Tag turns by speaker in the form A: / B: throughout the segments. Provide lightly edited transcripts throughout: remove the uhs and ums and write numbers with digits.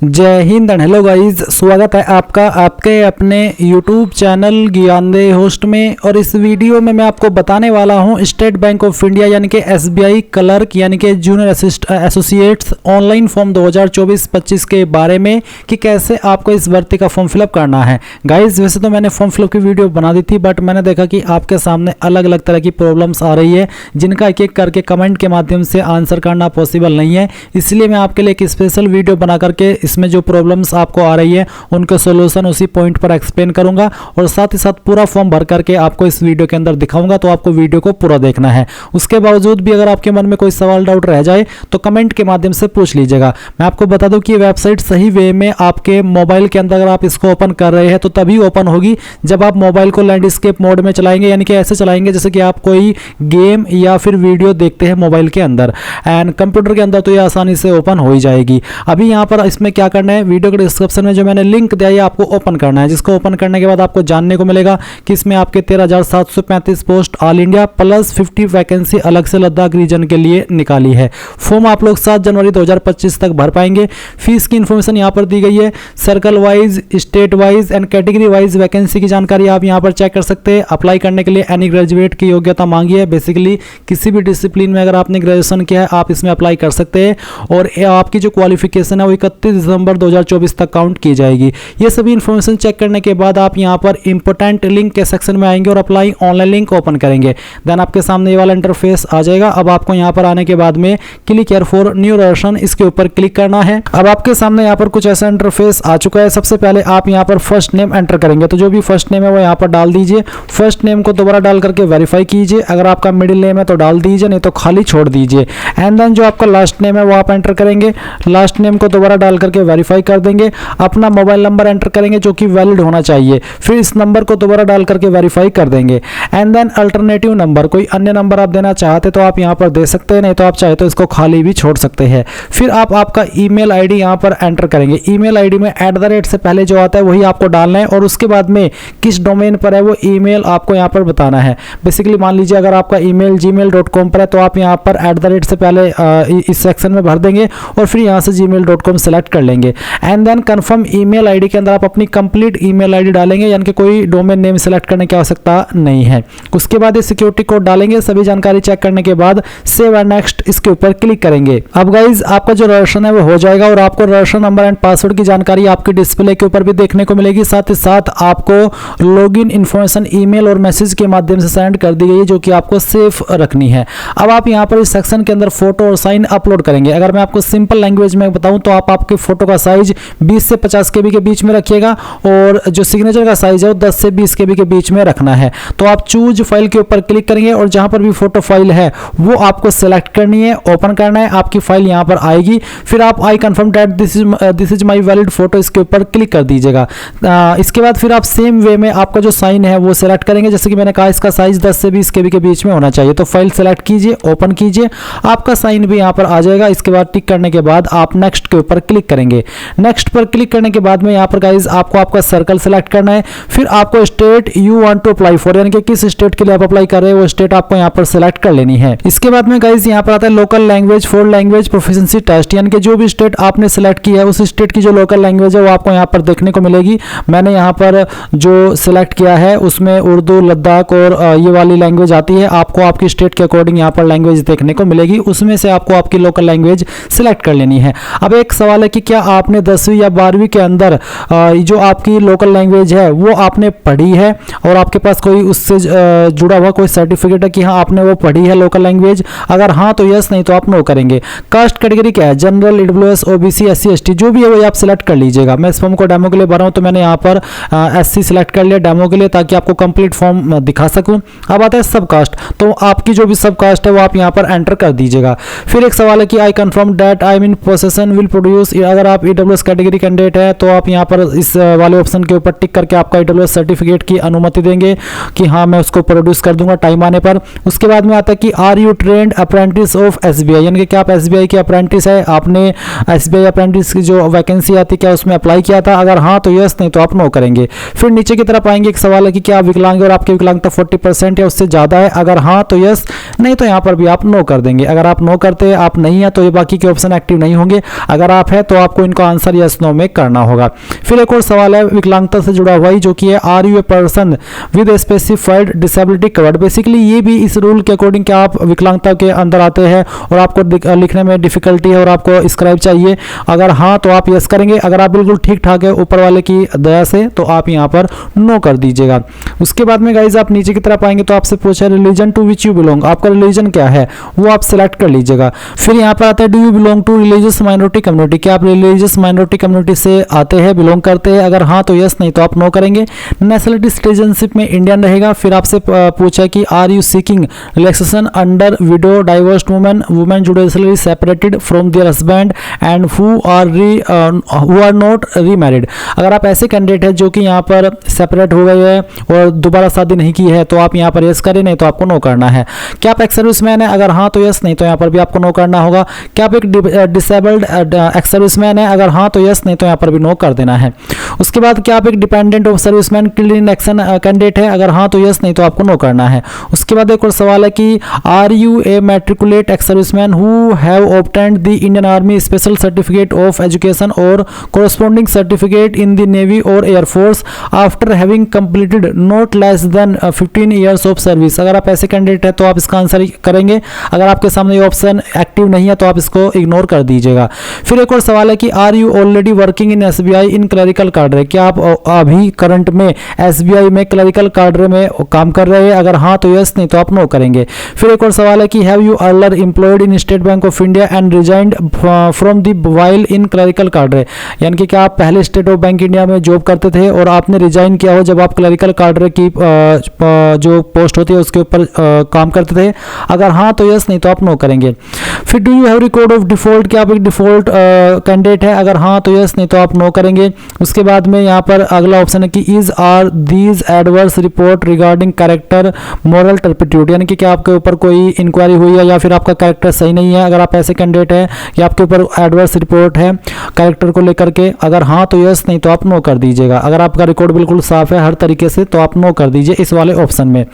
A: जय Hind and hello guys, स्वागत है आपका आपके अपने YouTube चैनल ज्ञानदेह होस्ट में। और इस वीडियो में मैं आपको बताने वाला हूं स्टेट बैंक ऑफ इंडिया यानी कि SBI क्लर्क यानी कि जूनियर एसोसिएट्स ऑनलाइन फॉर्म 2024-25 के बारे में कि कैसे आपको इस भर्ती का फॉर्म फिलअप करना है। गाइस वैसे तो मैंने फॉर्म फिलअप की वीडियो बना दी थी, बट मैंने देखा कि आपके सामने अलग अलग तरह की प्रॉब्लम्स आ रही है जिनका एक एक करके कमेंट के माध्यम से आंसर करना पॉसिबल नहीं है। इसलिए मैं आपके लिए एक स्पेशल वीडियो बना करके इसमें जो प्रॉब्लम्स आपको आ रही है उनका सॉल्यूशन उसी पॉइंट पर एक्सप्लेन करूंगा और साथ ही साथ पूरा फॉर्म भर करके आपको इस वीडियो के अंदर दिखाऊंगा। तो आपको वीडियो को पूरा देखना है। उसके बावजूद भी अगर आपके मन में कोई सवाल डाउट रह जाए तो कमेंट के माध्यम से पूछ लीजिएगा। मैं आपको बता दूं कि ये वेबसाइट सही वे में आपके मोबाइल के अंदर अगर आप इसको ओपन कर रहे हैं तो तभी ओपन होगी जब आप मोबाइल को लैंडस्केप मोड में चलाएंगे, यानी कि ऐसे चलाएंगे जैसे कि आप कोई गेम या फिर वीडियो देखते हैं मोबाइल के अंदर। एंड कंप्यूटर के अंदर तो ये आसानी से ओपन हो ही जाएगी। अभी यहाँ पर इसमें क्या करना है, वीडियो के डिस्क्रिप्शन में जो मैंने लिंक दिया है आपको ओपन करना है, जिसको ओपन करने के बाद आपको जानने को मिलेगा कि इसमें आपके 13,735 post all India plus 50 vacancy अलग से लद्दाख रीजन के लिए निकाली है। फॉर्म आप लोग 7 जनवरी 2025 तक भर पाएंगे। फीस की इन्फॉर्मेशन यहाँ पर दी गई है। Circle wise, state wise and category wise vacancy की जानकारी आप यहाँ पर चेक कर सकते हैं। अप्लाई करने के लिए एनी ग्रेजुएट की योग्यता मांगी है। बेसिकली किसी भी डिसिप्लिन में अगर आपने ग्रेजुएशन किया है आप इसमें अप्लाई कर सकते हैं और आपकी जो क्वालिफिकेशन है वो 31 दिसंबर 2024 तक काउंट की जाएगी। ये सभी इन्फॉर्मेशन चेक करने के बाद आप यहाँ पर इंपोर्टेंट लिंक के सेक्शन में आएंगे और अप्लाई ऑनलाइन लिंक ओपन करेंगे। देन आपके सामने ये वाला इंटरफेस आ जाएगा। अब आपको यहाँ पर आने के बाद में click here for new registration, इसके ऊपर क्लिक करना है। अब आपके सामने यहाँ पर कुछ ऐसा इंटरफेस आ चुका है। सबसे पहले आप यहाँ पर फर्स्ट नेम एंटर करेंगे, तो जो भी फर्स्ट नेम है वो यहाँ पर डाल दीजिए। फर्स्ट नेम को दोबारा डाल करके वेरीफाई कीजिए। अगर आपका मिडिल नेम है तो डाल दीजिए, नहीं तो खाली छोड़ दीजिए। एंड देन जो आपका लास्ट नेम है वो आप एंटर करेंगे। लास्ट नेम को दोबारा डाल करके वेरीफाई कर देंगे। अपना मोबाइल नंबर एंटर करेंगे जो कि वैलिड होना चाहिए। फिर इस नंबर को दोबारा डाल करके वेरीफाई कर देंगे। एंड देन अल्टरनेटिव नंबर, कोई अन्य नंबर आप देना चाहते तो आप यहाँ पर दे सकते हैं, नहीं तो आप चाहे तो इसको खाली भी छोड़ सकते हैं। फिर आप आपका ईमेल आईडी यहाँ पर एंटर करेंगे। ईमेल आईडी में @ से पहले जो आता है वही आपको डालना है और उसके बाद में किस डोमेन पर है वो ईमेल आपको यहाँ पर बताना है। बेसिकली मान लीजिए अगर आपका ईमेल gmail.com पर है तो आप यहाँ पर @ से पहले इस सेक्शन में भर देंगे और फिर यहाँ से gmail.com सेलेक्ट कर लेंगे। And then confirm email ID के अंदर आप अपनी कंप्लीट ईमेल आईडी डालेंगे, यानी कि कोई डोमेन नेम सेलेक्ट करने की आवश्यकता नहीं है। उसके बाद ये सिक्योरिटी कोड डालेंगे। सभी जानकारी चेक करने के बाद सेव एंड नेक्स्ट इसके ऊपर क्लिक करेंगे। अब गाइज आपका जो रजिस्ट्रेशन है वो हो जाएगा और आपको रजिस्ट्रेशन नंबर एंड पासवर्ड की जानकारी आपके डिस्प्ले के ऊपर भी देखने को मिलेगी। साथ ही साथ आपको लॉगिन इन्फॉर्मेशन ईमेल और मैसेज के माध्यम से सेंड कर दी गई है जो कि आपको सेफ रखनी है। अब आप यहाँ पर इस सेक्शन के अंदर फोटो और साइन अपलोड करेंगे। अगर मैं आपको सिंपल लैंग्वेज में बताऊं तो आप आपके फोटो का साइज 20 से 50 KB के बीच में रखिएगा और जो सिग्नेचर का साइज है वो 10 से 20 KB के बीच में रखना है। तो आप चूज फाइल के ऊपर क्लिक करेंगे और जहां पर भी फोटो फाइल है वो आपको सेलेक्ट करनी है, ओपन करना है। आपकी फाइल यहां पर आएगी। फिर आप आई confirm that this is my valid photo, इसके ऊपर क्लिक कर दीजिएगा। इसके बाद फिर आप सेम वे में आपका जो साइन है वो सेलेक्ट करेंगे। जैसे कि मैंने कहा इसका साइज 10 से 20 KB के बीच में होना चाहिए। तो फाइल सेलेक्ट कीजिए, ओपन कीजिए, आपका साइन भी यहाँ पर आ जाएगा। इसके बाद टिक करने के बाद आप नेक्स्ट के ऊपर क्लिक करेंगे। नेक्स्ट पर क्लिक करने के बाद में यहाँ पर गाइज आपको आपका सर्कल सेलेक्ट करना है। फिर आपको state you want to apply for, यानी कि किस स्टेट के लिए आप अप्लाई कर रहे हैं वो स्टेट आपको यहाँ पर सेलेक्ट कर लेनी है। इसके बाद में गाइज यहाँ पर आता है local language for language proficiency test, यानी कि जो भी स्टेट आपने सेलेक्ट की है उस स्टेट की जो लोकल लैंग्वेज है वो आपको यहाँ पर देखने को मिलेगी। मैंने यहाँ पर जो सिलेक्ट किया है उसमें उर्दू, लद्दाख और ये वाली लैंग्वेज आती है। आपको आपकी स्टेट के अकॉर्डिंग यहाँ पर लैंग्वेज देखने को मिलेगी, उसमें से आपको आपकी लोकल लैंग्वेज सिलेक्ट कर लेनी है। अब एक सवाल है कि क्या आपने 10वीं या 12वीं के अंदर जो आपकी लोकल लैंग्वेज है वो आपने पढ़ी है और आपके पास कोई उससे जुड़ा हुआ कोई सर्टिफिकेट है कि हाँ आपने वो पढ़ी है लोकल लैंग्वेज? अगर हाँ तो यस, नहीं तो आप नो करेंगे। कास्ट कैटेगरी क्या है, general, EWS, OBC, SC, ST जो भी है वो आप सिलेक्ट कर लीजिएगा। मैं इस फॉर्म को डेमो के लिए भरा हूँ तो मैंने यहाँ पर SC सिलेक्ट कर लिया डेमो के लिए ताकि आपको कंप्लीट फॉर्म दिखा सकूँ। अब आता है सब कास्ट, तो आपकी जो भी सब कास्ट है वो आप यहाँ पर एंटर कर दीजिएगा। फिर एक सवाल है कि I confirm that I am in possession will produce, अगर आप EWS कैटेगरी कैंडिडेट है तो आप यहाँ पर इस वाले ऑप्शन के ऊपर टिक करके आपका EWS सर्टिफिकेट की अनुमति देंगे कि हाँ मैं उसको प्रोड्यूस कर दूंगा टाइम आने पर। उसके बाद में आता है कि are you trained apprentice of SBI, यानी कि क्या आप SBI के अप्रेंटिस है, आपने SBI अप्रेंटिस की जो वैकेंसी आती है क्या उसमें अप्लाई किया था? अगर हाँ तो यस, नहीं तो आप नो करेंगे। फिर नीचे की तरफ आएंगे, एक सवाल है कि क्या आप विकलांग और आपकी विकलांगता 40% या उससे ज़्यादा है? अगर हाँ तो यस, नहीं तो यहाँ पर भी आप नो कर देंगे। अगर आप नो करते आप नहीं है तो ये बाकी के ऑप्शन एक्टिव नहीं होंगे। अगर आप है तो आप आपको इनका आंसर यस नो में करना होगा। फिर एक और सवाल है विकलांगता से जुड़ा हुआ ही, जो कि है are you a person with specified disability covered. Basically ये भी इस रूल के अकॉर्डिंग कि आप विकलांगता के अंदर आते हैं और आपको लिखने में डिफिकल्टी है और आपको स्क्राइब चाहिए, अगर हाँ तो आप यस करेंगे, अगर आप बिल्कुल ठीक ठाक है ऊपर वाले की दया से तो आप यहाँ पर नो कर दीजिएगा। उसके बाद में गाइज आप नीचे की तरफ आएंगे तो आपसे पूछा religion to which you belong, आपका रिलीजन क्या है वो आप सेलेक्ट कर लीजिएगा। फिर यहाँ पर आता है do you belong to religious minority community, क्या आप रिलीजियस माइनॉरिटी कम्युनिटी से आते हैं, बिलोंग करते हैं, अगर हाँ तो यस, नहीं तो आप नो करेंगे। नेशनलिटी सिटीजनशिप में इंडियन रहेगा। फिर आपसे पूछा कि are you seeking relaxation under widow divorced women judicially separated from their husband and who are not remarried, अगर आप ऐसे कैंडिडेट हैं जो कि यहाँ पर सेपरेट हो गए हैं और दोबारा शादी नहीं की है तो आप यहाँ पर यस करें, नहीं तो आपको नो करना है। क्या आप एक्स सर्विसमैन है, अगर हाँ तो यस, नहीं तो यहाँ पर भी आपको नो करना होगा। क्या आप एक डिसेबल्ड एक्स सर्विसमैन है, अगर हाँ तो यस, नहीं तो यहाँ पर भी नो कर देना है। उसके बाद क्या आप एक dependent of serviceman clean action candidate है, अगर हाँ तो यस, नहीं तो आपको नो करना है। उसके बाद एक और सवाल है कि are you a matriculate ex serviceman who have obtained the Indian army special certificate of education or corresponding certificate in the navy or air force after having completed not less than 15 years of service, अगर आप ऐसे candidate है तो आप इसका answer करेंगे, अगर आपके सामने ये ऑप्शन एक्टिव नहीं है तो आप इसको इग्नोर कर दीजिएगा। फिर एक और सवाल है कि are you already working in SBI in clerical cadre, क्या आप अभी करंट में एसबीआई में क्लरिकल कार्डरे में काम कर रहे हैं, अगर हाँ तो यस, नहीं तो आप नो करेंगे। फिर एक और सवाल है कि have you earlier employed in State Bank of India and resigned from the while in clerical cadre, यानी कि क्या आप पहले स्टेट ऑफ बैंक इंडिया में जॉब करते थे और आपने रिजाइन किया हो जब आप क्लरिकल कार्डरे की जो पोस्ट होती है उसके ऊपर काम करते थे, अगर हाँ तो यस, नहीं तो आप नो करेंगे। फिर do you have record of default, क्या आप एक डिफॉल्ट कैंडिडेट है, अगर हाँ तो यस, नहीं तो आप नो करेंगे। उसके बाद में यहाँ पर अगला ऑप्शन है कि is are these adverse report regarding character moral turpitude, यानी कि क्या आपके ऊपर कोई इंक्वायरी हुई है या फिर आपका कैरेक्टर सही नहीं है, अगर आप ऐसे कैंडिडेट है या आपके ऊपर एडवर्स रिपोर्ट है कैरेक्टर को लेकर के, अगर हाँ तो यस, नहीं तो आप नो कर दीजिएगा। अगर आपका रिकॉर्ड बिल्कुल साफ है हर तरीके से तो आप नो कर दीजिए इस वाले ऑप्शन में।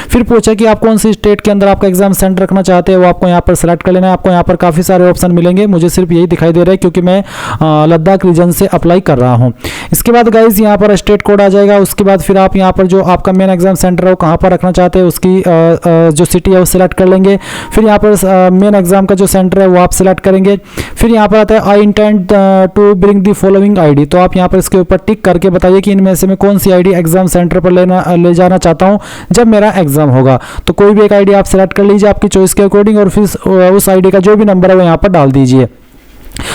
A: फिर पूछा कि आप कौन सी स्टेट के अंदर आपका एग्जाम सेंटर रखना चाहते हैं, वो आपको यहाँ पर सेलेक्ट कर लेना है। आपको यहाँ पर काफ़ी सारे ऑप्शन मिलेंगे, मुझे सिर्फ यही दिखाई दे रहा है क्योंकि मैं लद्दाख रीजन से अप्लाई कर रहा हूँ। इसके बाद गाइज यहाँ पर स्टेट कोड आ जाएगा। उसके बाद फिर आप यहाँ पर जो आपका मेन एग्जाम सेंटर है वो कहाँ पर रखना चाहते हैं उसकी जो सिटी है वो सिलेक्ट कर लेंगे। फिर यहाँ पर मेन एग्जाम का जो सेंटर है वो आप सिलेक्ट करेंगे। फिर यहाँ पर आता है I intend to bring the following ID, तो आप यहाँ पर इसके ऊपर टिक करके बताइए कि इनमें से मैं कौन सी आईडी एग्जाम सेंटर पर ले जाना चाहता हूँ जब मेरा एग्जाम होगा। तो कोई भी एक आईडी आप सेलेक्ट कर लीजिए आपकी चॉइस के अकॉर्डिंग और फिर उस आईडी का जो भी नंबर है वो यहाँ पर डाल दीजिए।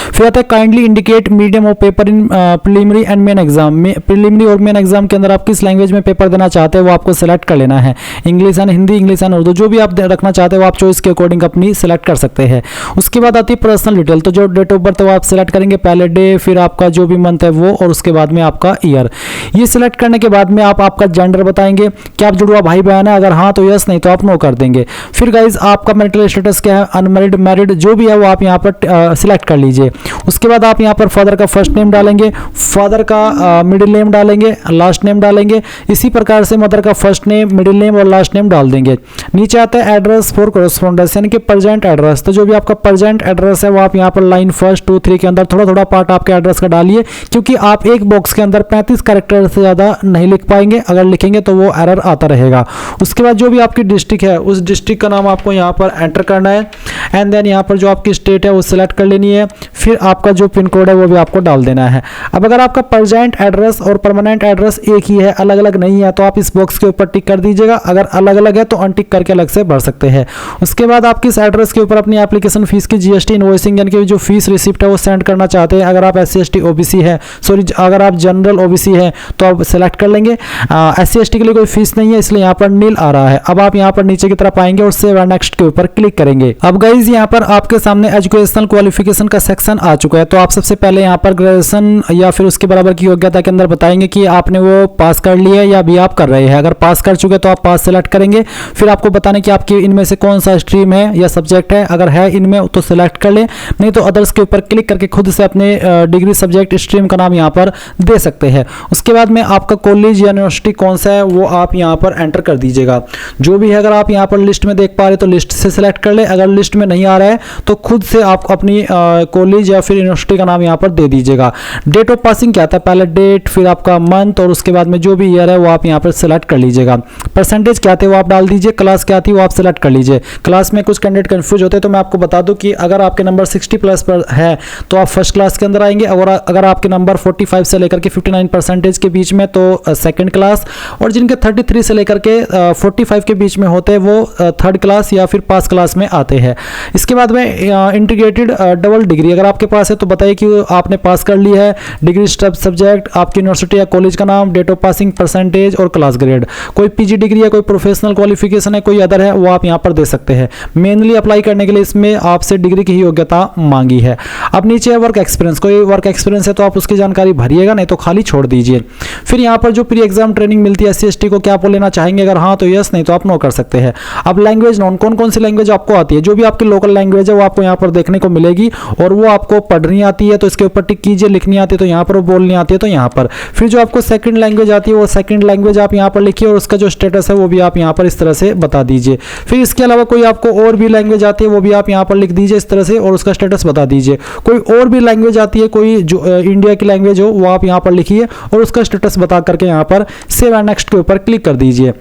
A: फिर आता है kindly indicate medium of paper in preliminary and main exam में। प्रीलिमिनरी और मेन एग्जाम के अंदर आप किस लैंग्वेज में पेपर देना चाहते हैं वो आपको सेलेक्ट कर लेना है, English and Hindi, English and Urdu, जो भी आप रखना चाहते हैं वो आप चॉइस के अकॉर्डिंग अपनी सेलेक्ट कर सकते हैं। उसके बाद आती है पर्सनल डिटेल, तो जो डेट ऑफ बर्थ है वो आप सेलेक्ट करेंगे, पहले डे, फिर आपका जो भी मंथ है वो, और उसके बाद में आपका ईयर। ये सिलेक्ट करने के बाद में आप आपका जेंडर बताएंगे, क्या आप जुड़वा भाई बहन है, अगर हाँ तो यस, नहीं तो आप नो कर देंगे। फिर गाइज आपका मैरिटल स्टेटस क्या है, अनमैरिड, मैरिड, जो भी है वो आप यहाँ पर सिलेक्ट कर लीजिए। उसके बाद आप यहाँ पर फादर का फर्स्ट नेम डालेंगे, फादर का मिडिल नेम डालेंगे, लास्ट नेम डालेंगे। इसी प्रकार से मदर का फर्स्ट नेम, मिडिल नेम और लास्ट नेम डाल देंगे। नीचे आता है एड्रेस फॉर कोरेस्पोंडेंस, यानी कि प्रेजेंट एड्रेस, तो जो भी आपका प्रेजेंट एड्रेस है वो आप यहाँ पर लाइन 1, 2, 3 के अंदर थोड़ा थोड़ा पार्ट आपके एड्रेस का डालिए, क्योंकि आप एक बॉक्स के अंदर 35 कैरेक्टर से ज़्यादा नहीं लिख पाएंगे, अगर लिखेंगे तो वो एरर आता रहेगा। उसके बाद जो भी आपकी डिस्ट्रिक्ट है उस डिस्ट्रिक्ट का नाम आपको यहाँ पर एंटर करना है एंड देन यहाँ पर जो आपकी स्टेट है वो सिलेक्ट कर लेनी है। फिर आपका जो पिन कोड है वो भी आपको डाल देना है। अब अगर आपका प्रेजेंट एड्रेस और परमानेंट एड्रेस एक ही है, अलग अलग नहीं है, तो आप इस बॉक्स के ऊपर टिक कर दीजिएगा। अगर अलग अलग है तो अनटिक करके अलग से भर सकते हैं। उसके बाद आप किस एड्रेस के ऊपर अपनी एप्लीकेशन फीस की जीएसटी इनवॉइसिंग यानी कि जो फीस रिसिप्ट है वो सेंड करना चाहते हैं। अगर आप SC ST OBC है, सॉरी अगर आप जनरल OBC है तो आप सेलेक्ट कर लेंगे। SC ST के लिए कोई फीस नहीं है इसलिए यहाँ पर नील आ रहा है। अब आप यहाँ पर नीचे की तरफ आएंगे और सेव एंड नेक्स्ट के ऊपर क्लिक करेंगे। अब गाइज यहाँ पर आपके सामने एजुकेशनल क्वालिफिकेशन का सेक्शन आ चुका है। तो आप सबसे पहले यहाँ पर ग्रेजुएशन या फिर उसके बराबर की योग्यता के अंदर बताएंगे कि आपने वो पास कर लिया है या अभी आप कर रहे हैं। अगर पास कर चुके तो आप पास सेलेक्ट करेंगे। फिर आपको बताने कि आपकी इनमें से कौन सा स्ट्रीम है या सब्जेक्ट है, अगर है इनमें तो सिलेक्ट कर ले, नहीं तो अदर्स के ऊपर क्लिक करके खुद से अपने डिग्री सब्जेक्ट स्ट्रीम का नाम यहाँ पर दे सकते हैं। उसके बाद में आपका कॉलेज या यूनिवर्सिटी कौन सा है वो आप यहाँ पर एंटर कर दीजिएगा। जो भी है अगर आप यहाँ पर लिस्ट में देख पा रहे तो लिस्ट से सिलेक्ट कर ले, अगर लिस्ट में में नहीं आ रहा है तो खुद से आप अपनी कॉलेज या फिर यूनिवर्सिटी का नाम यहाँ पर दे दीजिएगा। डेट ऑफ पासिंग क्या आता है, पहले डेट, फिर आपका मंथ और उसके बाद में जो भी ईयर है वो आप यहाँ पर सिलेक्ट कर लीजिएगा। परसेंटेज क्या आते हैं वो आप डाल दीजिए, क्लास क्या आती है वो आप सिलेक्ट कर लीजिए। क्लास में कुछ कैंडिडेट कंफ्यूज होते हैं तो मैं आपको बता दूं कि अगर आपके नंबर 60 प्लस पर है तो आप फर्स्ट क्लास के अंदर आएंगे, और अगर आपके नंबर 45 से लेकर के 59% के बीच में तो सेकंड क्लास, और जिनके 33 से लेकर के 45 के बीच में होते हैं वो थर्ड क्लास या फिर पास क्लास में आते हैं। इसके बाद में इंटीग्रेटेड डबल डिग्री अगर आपके पास है तो बताइए कि आपने पास कर ली है, डिग्री सब्जेक्ट, आपकी यूनिवर्सिटी या कॉलेज का नाम, डेट ऑफ पासिंग, परसेंटेज और क्लास ग्रेड। कोई पीजी डिग्री है, कोई प्रोफेशनल क्वालिफिकेशन है, कोई अदर है, वो आप यहाँ पर दे सकते हैं। मेनली अप्लाई करने के लिए इसमें आपसे डिग्री की ही योग्यता मांगी है। अब नीचे है वर्क एक्सपीरियंस, कोई वर्क एक्सपीरियंस है तो आप उसकी जानकारी भरिएगा, नहीं तो खाली छोड़ दीजिए। फिर यहाँ पर जो प्री एग्जाम ट्रेनिंग मिलती है SC ST को, क्या आप वो लेना चाहेंगे, अगर हाँ तो यस, नहीं तो आप नो कर सकते हैं। अब लैंग्वेज नॉन, कौन कौन सी लैंग्वेज आपको आती है, जो भी आपकी लोकल लैंग्वेज है वो आपको यहाँ पर देखने को मिलेगी, और वो आपको पढ़नी आती है तो इसके ऊपर टिक कीजिए, लिखनी आती है तो यहाँ पर, बोलनी आती है तो यहाँ पर। फिर जो आपको सेकंड लैंग्वेज आती है वो सेकंड लैंग्वेज आप यहाँ पर लिखिए, और उसका जो स्टेटस है वो भी आप यहाँ पर इस तरह से बता दीजिए। फिर इसके अलावा कोई आपको और भी लैंग्वेज आती है वो भी आप यहाँ पर लिख दीजिए इस तरह से, और उसका स्टेटस बता दीजिए। कोई और भी लैंग्वेज आती है, कोई जो इंडिया की लैंग्वेज हो वो आप यहाँ पर लिखिए, और उसका स्टेटस बता करके यहाँ पर सेव एंड नेक्स्ट के ऊपर क्लिक कर दीजिए।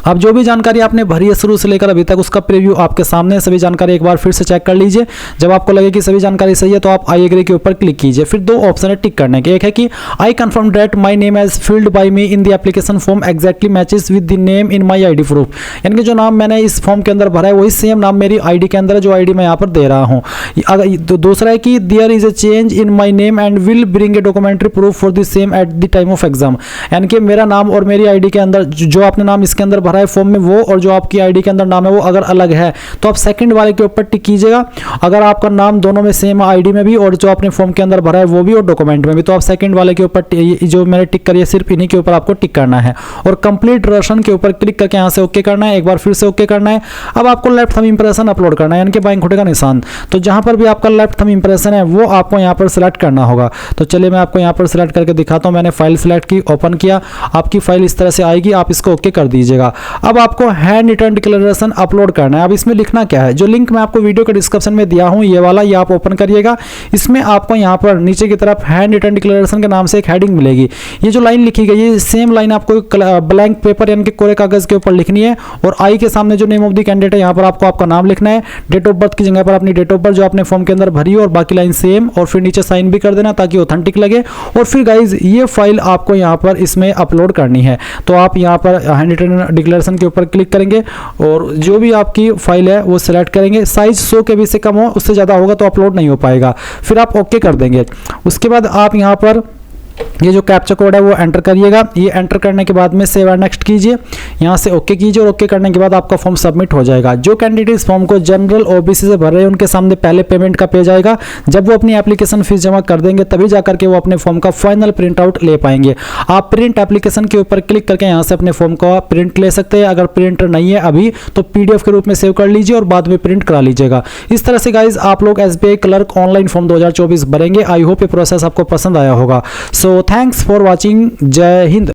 A: अब जो भी जानकारी आपने भरी है शुरू से लेकर अभी तक, उसका प्रीव्यू आपके सामने है। सभी जानकारी एक बार फिर से चेक कर लीजिए। जब आपको लगे कि सभी जानकारी सही है तो आप आई एग्री के ऊपर क्लिक कीजिए। फिर दो ऑप्शन है टिक करने के, एक है कि I confirm that my name as filled by me in the application form exactly matches with the name in my ID proof, यानी कि जो नाम मैंने इस फॉर्म के अंदर भरा है वही सेम नाम मेरी आईडी के अंदर है, जो आईडी मैं यहाँ पर दे रहा हूँ। तो दूसरा है कि there is a change in my name and will bring a documentary proof for the same at the time of exam, यानी कि मेरा नाम और मेरी आईडी के अंदर जो आपने नाम इसके अंदर भरा है फॉर्म में वो, और जो आपकी आईडी के अंदर नाम है वो अगर अलग है तो आप सेकंड वाले के ऊपर टिक कीजिएगा। अगर आपका नाम दोनों में सेम आईडी में भी और जो आपने फॉर्म के अंदर भरा है वो भी और डॉक्यूमेंट में भी, तो आप सेकंड वाले के ऊपर जो मैंने टिक करी है सिर्फ इन्हीं के ऊपर आपको टिक करना है, और कंप्लीट रसन के ऊपर क्लिक करके यहाँ से ओके करना है। एक बार फिर से ओके करना है। अब आपको लेफ्ट थंब इंप्रेशन अपलोड करना है, यानी कि बाएं अंगूठे का निशान। तो जहां पर भी आपका लेफ्ट थंब इंप्रेशन है वो आपको यहाँ पर सिलेक्ट करना होगा। तो चलिए मैं आपको यहाँ पर सिलेक्ट करके दिखाता हूँ। मैंने फाइल सिलेक्ट की, ओपन किया, आपकी फाइल इस तरह से आएगी, आप इसको ओके कर दीजिएगा। अब आपको हैंड रिटन डिक्लेरेशन अपलोड करना है। अब इसमें लिखना क्या है, जो लिंक मैं आपको वीडियो के डिस्क्रिप्शन में दिया हूं ये वाला, ये आप ओपन करिएगा। इसमें आपको यहाँ पर नीचे की तरफ हैंड रिटन डिक्लेरेशन के नाम से एक हेडिंग मिलेगी। ये जो लाइन लिखी गई है सेम लाइन आपको ब्लैंक पेपर यानी कि कोरे कागज के ऊपर लिखनी है, और आई के सामने जो नेम ऑफ द कैंडिडेट है यहाँ पर आपको आपका नाम लिखना है। डेट ऑफ बर्थ की जगह पर अपनी डेट ऑफ बर्थ जो आपने फॉर्म के अंदर भरी हो, और बाकी लाइन सेम, और फिर नीचे साइन भी कर देना ताकि ऑथेंटिक लगे। और फिर गाइज ये फाइल आपको यहाँ पर इसमें अपलोड करनी है। तो आप यहाँ पर हैंड रिटन डिक्लेरेशन के ऊपर क्लिक करेंगे और जो भी आपकी फाइल है वो सिलेक्ट करेंगे। साइज 100 KB से कम हो, उससे ज़्यादा होगा तो अपलोड नहीं हो पाएगा। फिर आप ओके कर देंगे। उसके बाद आप यहाँ पर ये जो कैप्चा कोड है वो एंटर करिएगा। ये एंटर करने के बाद में सेव एंड नेक्स्ट कीजिए, यहाँ से ओके कीजिए, और ओके करने के बाद आपका फॉर्म सबमिट हो जाएगा। जो कैंडिडेट इस फॉर्म को जनरल OBC से भर रहे हैं उनके सामने पहले पेमेंट का पेज आएगा। जब वो अपनी एप्लीकेशन फीस जमा कर देंगे तभी जाकर के वो अपने फॉर्म का फाइनल प्रिंट आउट ले पाएंगे। आप प्रिंट एप्लीकेशन के ऊपर क्लिक करके यहाँ से अपने फॉर्म का प्रिंट ले सकते हैं। अगर प्रिंटर नहीं है अभी तो PDF के रूप में सेव कर लीजिए और बाद में प्रिंट करा लीजिएगा। इस तरह से गाइज आप लोग SBI क्लर्क ऑनलाइन फॉर्म 2024 भरेंगे। आई होप ये प्रोसेस आपको पसंद आया होगा। So thanks for watching. जय हिंद।